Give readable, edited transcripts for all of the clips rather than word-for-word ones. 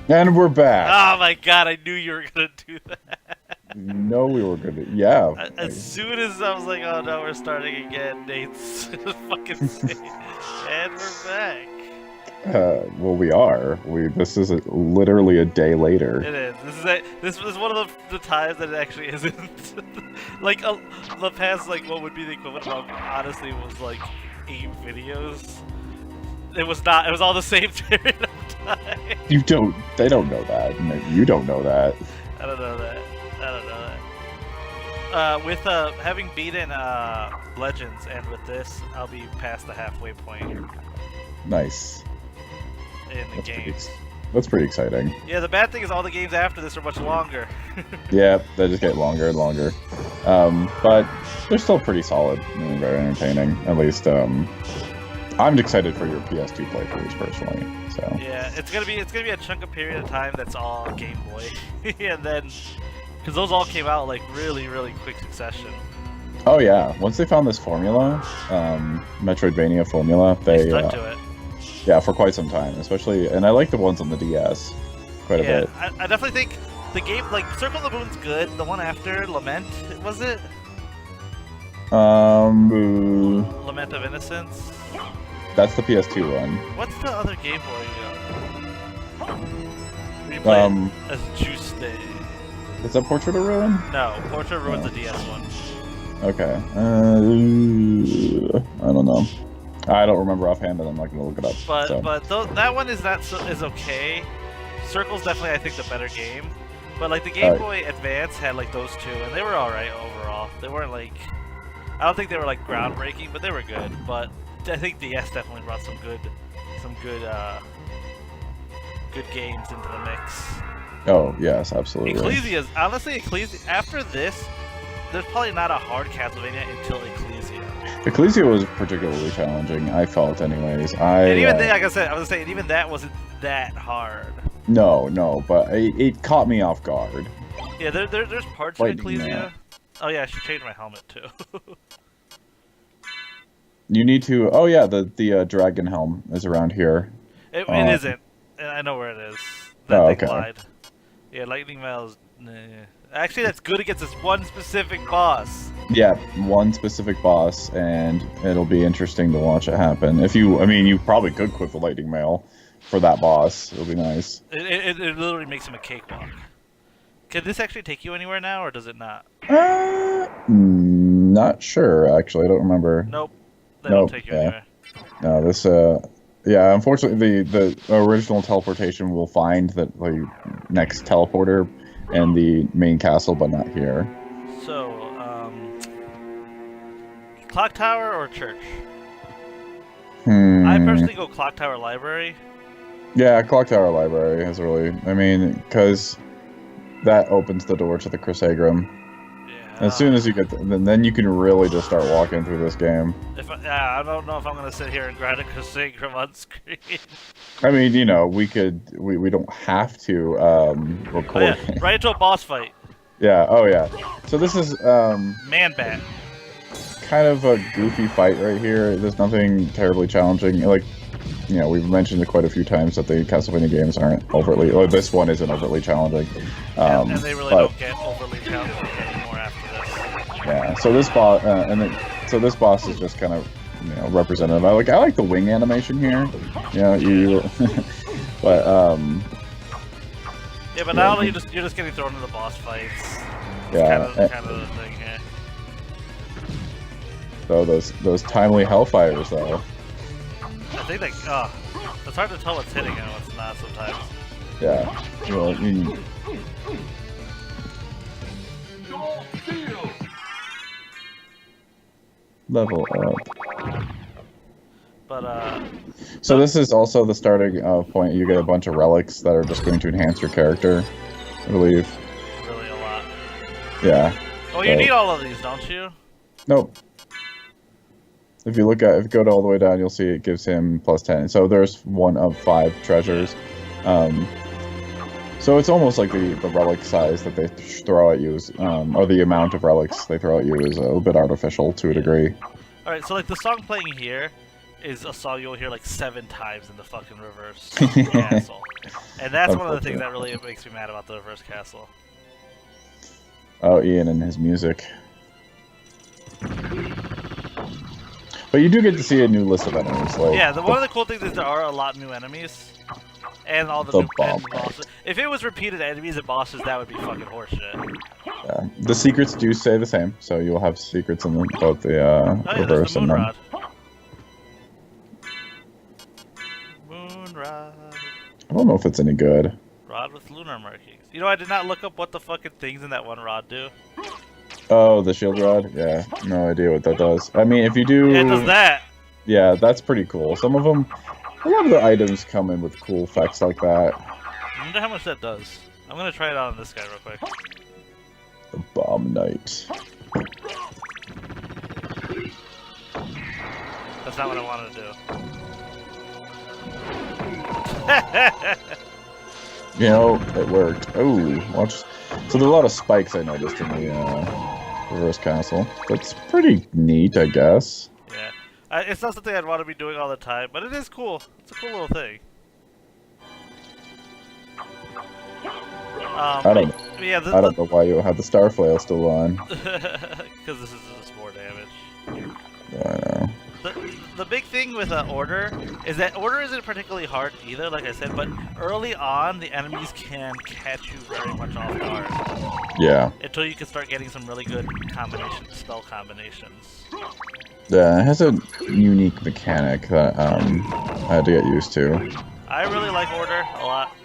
And we're back. Oh my god, I knew you were gonna do that. No, we were gonna. Yeah. As soon as I was like, oh no, we're starting again, Nate's fucking sick. And we're back. Well, we are. This is literally a day later. It is. This is one of the times that it actually isn't. Like the past, like what would be the equivalent of honestly was like 8 videos. It was not. It was all the same period of time. They don't know that. You don't know that. I don't know that. With having beaten Legends and with this, I'll be past the halfway point. Nice. In the games. That's pretty exciting. Yeah, the bad thing is all the games after this are much longer. Yeah, they just get longer and longer. But they're still pretty solid and very entertaining. At least, I'm excited for your PS2 playthroughs personally. So yeah, it's gonna be a chunk of period of time that's all Game Boy, and then because those all came out like really quick succession. Oh yeah, once they found this formula, Metroidvania formula, they stuck to it. Yeah, for quite some time, especially, and I like the ones on the DS quite a bit. I definitely think the game like Circle of the Moon's good. The one after Lament, was it? Lament of Innocence. That's the PS2 one. What's the other Game Boy? Where you play as Juice Day. Is that Portrait of Ruin? No, Portrait of Ruin's the DS one. Okay. I don't know. I don't remember offhand, and I'm not gonna look it up. But that one is okay. Circle's definitely I think the better game. But like the Game Boy Advance had like those two, and they were all right overall. They weren't like they were like groundbreaking, but they were good. But I think DS definitely brought some good games into the mix. Oh yes, absolutely. Honestly, after this, there's probably not a hard Castlevania until Ecclesia. Ecclesia was particularly challenging, I felt, anyways. And even then, like I said, I was saying, even that wasn't that hard. No, but it caught me off guard. Yeah, there's parts of Ecclesia. Oh yeah, I should change my helmet too. You need to. Oh yeah, the dragon helm is around here. It isn't. I know where it is. They lied. Yeah, lightning mail is. Actually, that's good against this one specific boss. Yeah, one specific boss, and it'll be interesting to watch it happen. You probably could quit the lightning mail for that boss. It'll be nice. It literally makes him a cakewalk. Can this actually take you anywhere now, or does it not? Not sure, actually. I don't remember. Nope. They don't take you anywhere. No, this, yeah, unfortunately, the original teleportation will find the next teleporter and the main castle, but not here. So, Clock Tower or Church? I personally go Clock Tower Library. Yeah, Clock Tower Library is really, because that opens the door to the Crusagram. Yeah. As soon as you get, then you can really just start walking through this game. I don't know if I'm gonna sit here and grind a Crusagram on screen. We don't have to record. Oh, yeah. Right into a boss fight. Yeah. Oh yeah. So this is Man Bat. Kind of a goofy fight right here. There's nothing terribly challenging. We've mentioned it quite a few times that the Castlevania games aren't overly. Or this one isn't overly challenging. And they really don't get overly challenging anymore after this. Yeah. So this boss, this boss is just kind of representative. I like the wing animation here. But yeah, but now you're just getting thrown into the boss fights. Yeah. Kind of the thing here. So those timely hellfires though. I think it's hard to tell what's hitting and what's not sometimes. Yeah. Level up. But So this is also the starting point. You get a bunch of relics that are just going to enhance your character, I believe. Really a lot. Yeah. Oh, you need all of these, don't you? Nope. If you go all the way down, you'll see it gives him +10. So there's 1 of 5 treasures. So it's almost like the relic size that they throw at you, or the amount of relics they throw at you is a little bit artificial to a degree. Alright, so like the song playing here is a song you'll hear like 7 times in the fucking reverse castle. And that's one of the things that really makes me mad about the reverse castle. Oh, Ian and his music. But you do get to see a new list of enemies. Like, yeah, one of the cool things is there are a lot of new enemies. And all the new bosses. If it was repeated enemies and bosses, that would be fucking horseshit. Yeah. The secrets do stay the same, so you'll have secrets in both the reverse and Moonrod. Moonrod. I don't know if it's any good. Rod with lunar markings. You know, I did not look up what the fucking things in that one rod do. Oh, the shield rod? Yeah, no idea what that does. I mean, if you do... Yeah, it does that! Yeah, that's pretty cool. Some of them... A lot of the items come in with cool effects like that. I wonder how much that does. I'm gonna try it out on this guy real quick. The Bomb Knight. That's not what I wanted to do. You know, it worked. Oh, watch. So there are a lot of spikes I noticed in the reverse castle. That's pretty neat, I guess. Yeah. It's not something I'd want to be doing all the time, but it is cool. It's a cool little thing. I don't know. Yeah, I don't know why you have the star flail still on. Because this is just more damage. I know. The big thing with Order is that Order isn't particularly hard either, like I said, but early on the enemies can catch you very much off guard. Yeah. Until you can start getting some really good spell combinations. Yeah, it has a unique mechanic that I had to get used to. I really like Order a lot.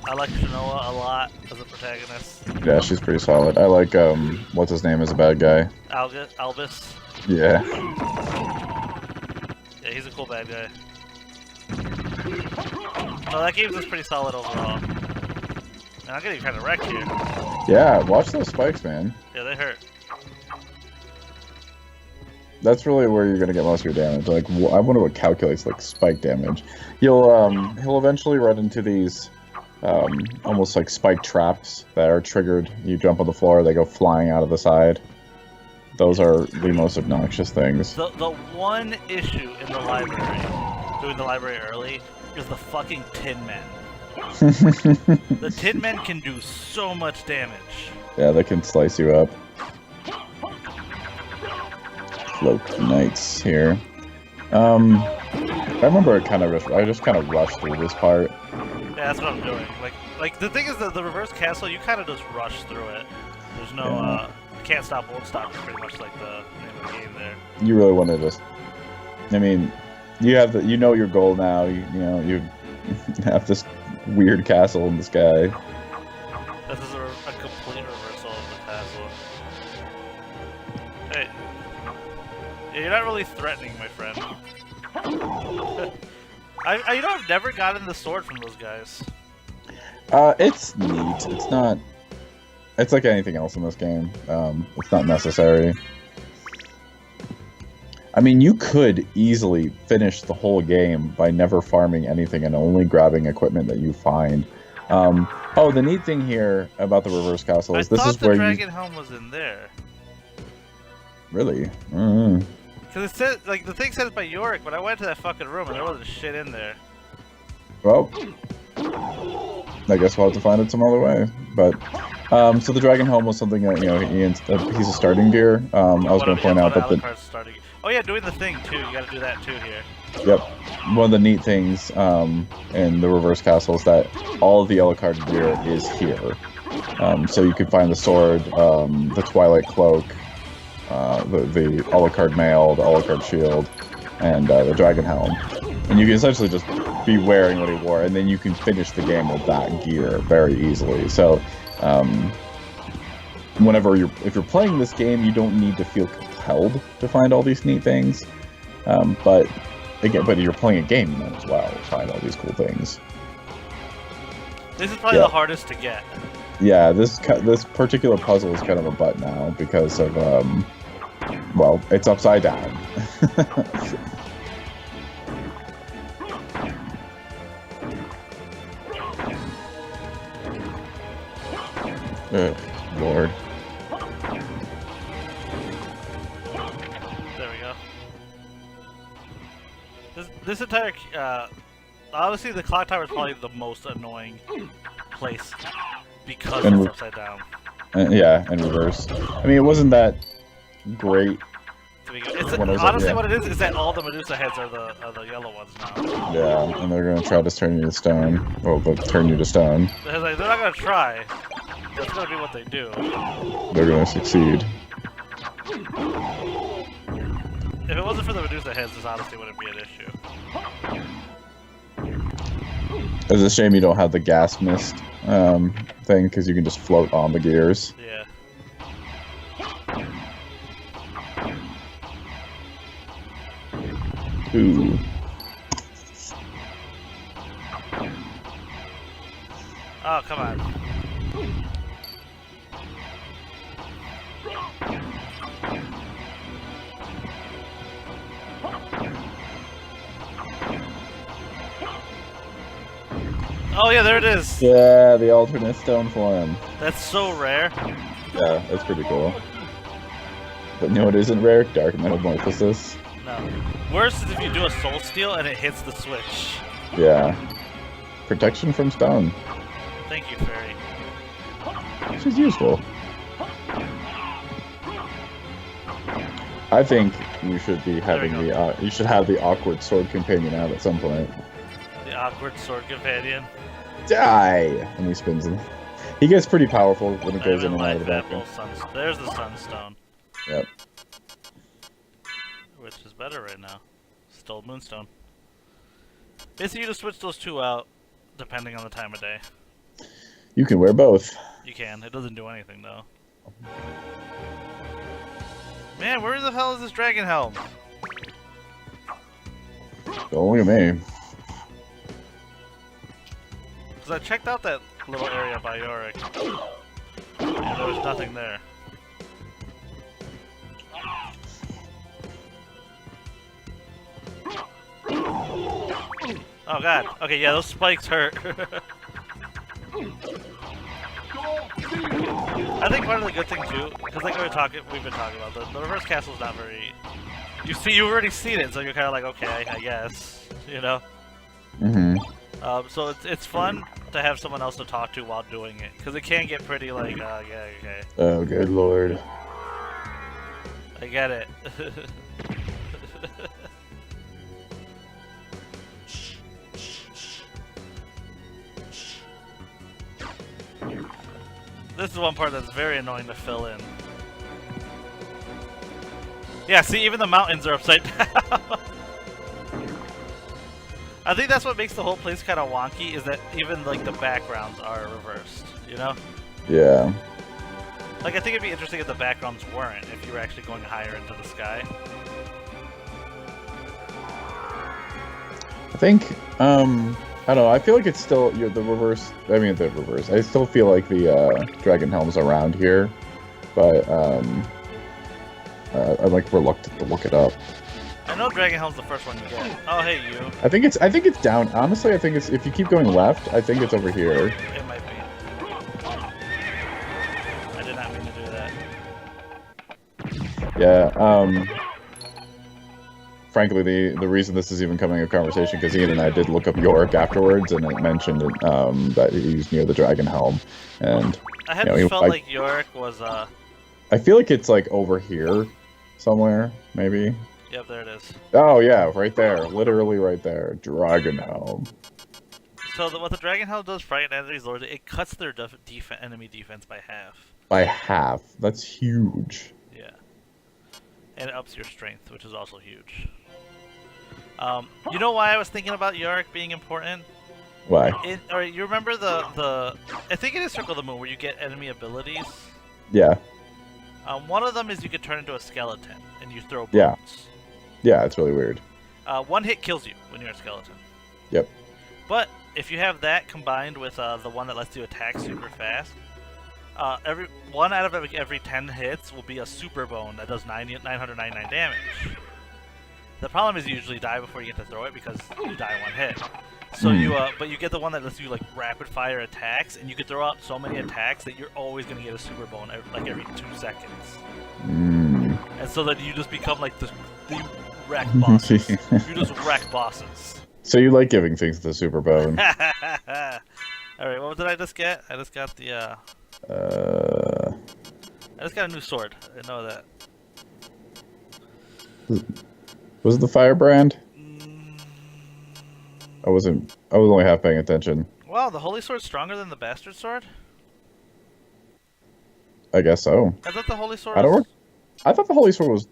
I like Shanoa a lot as a protagonist. Yeah, she's pretty solid. I like, what's his name as a bad guy? Albus. Yeah. Yeah, he's a cool bad guy. So that game's just pretty solid overall. Man, I'm getting kind of wrecked here. Yeah, watch those spikes, man. Yeah, they hurt. That's really where you're gonna get most of your damage. Like, I wonder what calculates like spike damage. He'll eventually run into these almost like spike traps that are triggered. You jump on the floor, they go flying out of the side. Those are the most obnoxious things. The one issue in the library, doing the library early, is the fucking Tin Men. The Tin Men can do so much damage. Yeah, they can slice you up. Cloak Knights here. I remember I just kind of rushed through this part. Yeah, that's what I'm doing. Like the thing is that the reverse castle, you kind of just rush through it. There's no can't stop, won't stop. It's pretty much like the name of the game there. You really want to just... I mean, you know your goal now. You have this weird castle in the sky. This is a complete reversal of the castle. Hey, yeah, you're not really threatening, my friend. I've never gotten the sword from those guys. It's neat. It's not... It's like anything else in this game. It's not necessary. I mean, you could easily finish the whole game by never farming anything and only grabbing equipment that you find. Oh, the neat thing here about the reverse castle is this is where the dragon helm was in there. Really? Because it said, like, the thing says by Yorick, but I went to that fucking room and there wasn't shit in there. Well, I guess we'll have to find it some other way. But so the dragon helm was something that Ian's a piece of starting gear. I was going to point out that oh yeah, doing the thing too. You got to do that too here. Yep. One of the neat things in the reverse castle is that all of the Alucard gear is here. So you can find the sword, the Twilight Cloak, the Alucard mail, the Alucard shield, and the dragon helm. And you can essentially just be wearing what he wore, and then you can finish the game with that gear very easily. So, if you're playing this game, you don't need to feel compelled to find all these neat things. But you're playing a game, you might as well find all these cool things. This is probably the hardest to get. Yeah, this particular puzzle is kind of a butt now because of well, it's upside down. Ugh, Lord. There we go. This entire honestly, the clock tower is probably the most annoying place because it's upside down. Yeah, in reverse. I mean, it wasn't that great. Honestly, what it is that all the Medusa heads are the yellow ones now. Yeah, and they're gonna try to turn you to stone. Well, they'll turn you to stone. They're not gonna try. That's gonna be what they do. They're gonna succeed. If it wasn't for the Medusa heads, this honestly wouldn't be an issue. It's a shame you don't have the gas mist thing, because you can just float on the gears. Yeah. Ooh. Oh, come on. Oh yeah, there it is. Yeah, the alternate stone form. That's so rare. Yeah, that's pretty cool. But you know what isn't rare? Dark Metamorphosis. No. Worse is if you do a Soul Steal and it hits the switch. Yeah. Protection from stone. Thank you, Fairy. Which is useful. I think you should be having the you should have the awkward sword companion out at some point. The awkward sword companion. Die! And he spins him. He gets pretty powerful when he goes in and out of the background. There's the Sunstone. Yep. Which is better right now. Still Moonstone. Basically, you just switch those two out, depending on the time of day. You can wear both. You can. It doesn't do anything, though. Man, where the hell is this dragon helm? Don't look at me. Because I checked out that little area by Yorick, and there was nothing there. Oh god. Okay, yeah, those spikes hurt. I think part of the good thing too, because like we've been talking about, the reverse castle's not very. You've already seen it, so you're kind of like, okay, I guess, you know. Mm-hmm. So it's fun to have someone else to talk to while doing it, because it can get pretty like, yeah, okay. Oh, good lord. I get it. This is one part that's very annoying to fill in. Yeah, see, even the mountains are upside down. I think that's what makes the whole place kind of wonky, is that even, like, the backgrounds are reversed, you know? Yeah. Like, I think it'd be interesting if the backgrounds weren't, if you were actually going higher into the sky. I think, I don't know, I feel like it's still, the reverse, I still feel like the, Dragon Helm's around here, but, I'm, like, reluctant to look it up. I know Dragon Helm's the first one you get. Oh, hey, you. I think it's down, honestly, I think it's, if you keep going left, I think it's over here. It might be. I did not mean to do that. Yeah, frankly, the reason this is even coming a conversation, because Ian and I did look up Yorick afterwards, and it mentioned that he's near the Dragon Helm, and I had felt like Yorick was I feel like it's like over here somewhere, maybe. Yep, there it is. Oh yeah, right there, literally right there, Dragon Helm. So what the Dragon Helm does, frighten enemies, Lord, it cuts their enemy defense by half. By half. That's huge. Yeah, and it ups your strength, which is also huge. You know why I was thinking about Yorick being important? Why? Alright, you remember the I think it is Circle of the Moon where you get enemy abilities? Yeah. One of them is you can turn into a skeleton and you throw bones. Yeah. Yeah, it's really weird. One hit kills you when you're a skeleton. Yep. But if you have that combined with the one that lets you attack super fast, every 1 out of every 10 hits will be a super bone that does 999 damage. The problem is you usually die before you get to throw it because you die 1 hit. So but you get the one that lets you like rapid fire attacks, and you can throw out so many attacks that you're always gonna get a super bone every 2 seconds. And so that you just become like the wreck bosses. You just wreck bosses. So you like giving things the super bone. Alright, what did I just get? I just got the, I just got a new sword. I know that. Was it the firebrand? I was only half paying attention. Wow, the holy sword's stronger than the bastard sword? I guess so. I thought the holy sword I thought the holy sword was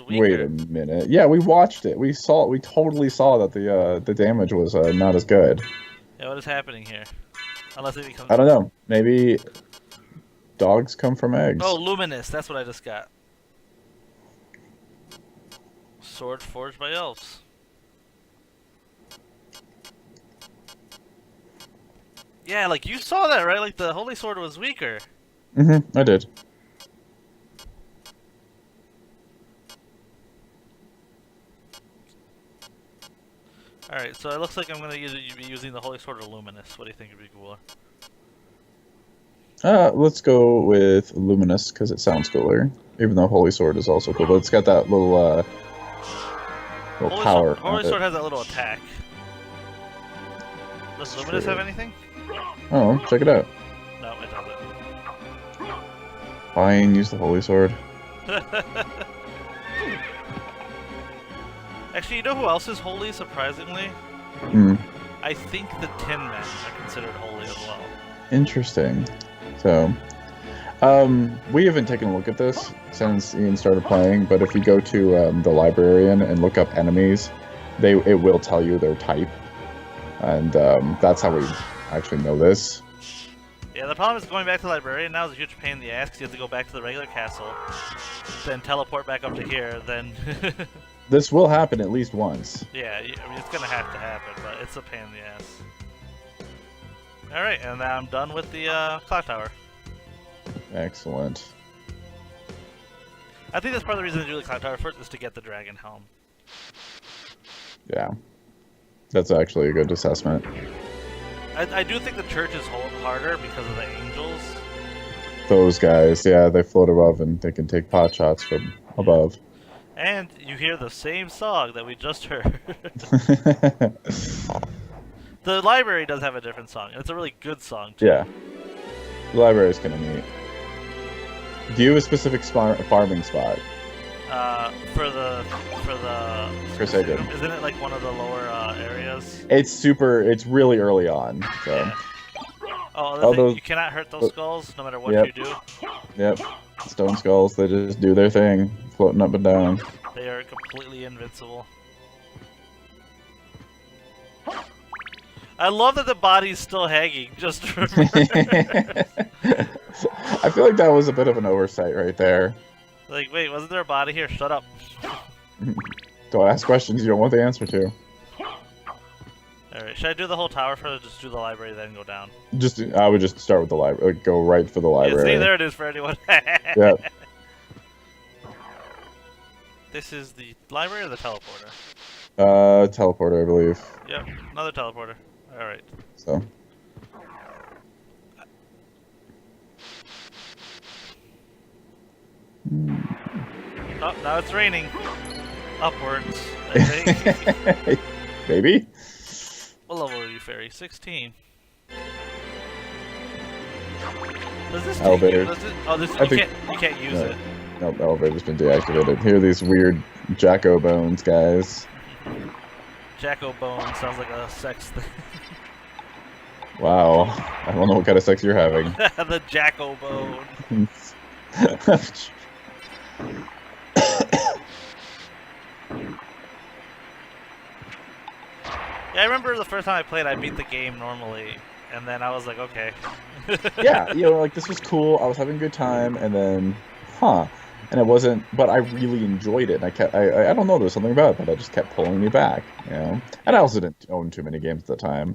weaker. Wait a minute. Yeah, we watched it. We totally saw that the damage was not as good. Yeah, what is happening here? Unless it becomes... I don't know. Maybe dogs come from eggs. Oh, luminous. That's what I just got. Sword forged by elves. Yeah, like you saw that, right? Like the holy sword was weaker. Mm-hmm, I did. Alright, so it looks like I'm going to be using the holy sword or luminous. What do you think would be cooler? Let's go with luminous, because it sounds cooler. Even though holy sword is also cool, but it's got that little power. Holy sword has that little attack. Does luminous have anything? Oh, check it out. No, it doesn't. Fine, use the holy sword. Actually, you know who else is holy, surprisingly? Hmm. I think the Tin Men are considered holy as well. Interesting. So, we haven't taken a look at this since Ian started playing, but if you go to the librarian and look up enemies, it will tell you their type. And that's how we actually know this. Yeah, the problem is going back to the librarian now is a huge pain in the ass because you have to go back to the regular castle, then teleport back up to here, then... This will happen at least once. Yeah, I mean, it's gonna have to happen, but it's a pain in the ass. Alright, and now I'm done with the clock tower. Excellent. I think that's part of the reason to do the clock tower first is to get the dragon helm. Yeah. That's actually a good assessment. I do think the church is harder because of the angels. Those guys, yeah, they float above and they can take pot shots from above. And you hear the same song that we just heard. The library does have a different song, and it's a really good song, too. Yeah. The library is kind of neat. Do you have a specific farming spot? For the Chris, I did. Isn't it like one of the lower areas? It's really early on, so. Yeah. Oh, you cannot hurt those skulls no matter what you do? Yep. Stone skulls, they just do their thing, floating up and down. They are completely invincible. I love that the body's still hanging, just for... I feel like that was a bit of an oversight right there. Like, wait, wasn't there a body here? Shut up. Don't ask questions you don't want the answer to. Alright, should I do the whole tower first or just do the library then go down? I would just start with the library, go right for the library. Yeah, see, there it is for anyone. Yep. This is the library or the teleporter? Teleporter, I believe. Yep, another teleporter. Alright. So. Oh, now it's raining. Upwards, I think. Maybe? What level are you, Fairy? 16. Does this Elevator. You can't use it. Nope, the elevator's been deactivated. Here are these weird Jacko bones guys. Jacko Bone sounds like a sex thing. Wow. I don't know what kind of sex you're having. The Jacko Bone. Yeah, I remember the first time I played, I beat the game normally, and then I was like, okay. Yeah, like this was cool. I was having a good time, and then, and it wasn't. But I really enjoyed it. And I don't know. There was something about it that just kept pulling me back. And I also didn't own too many games at the time.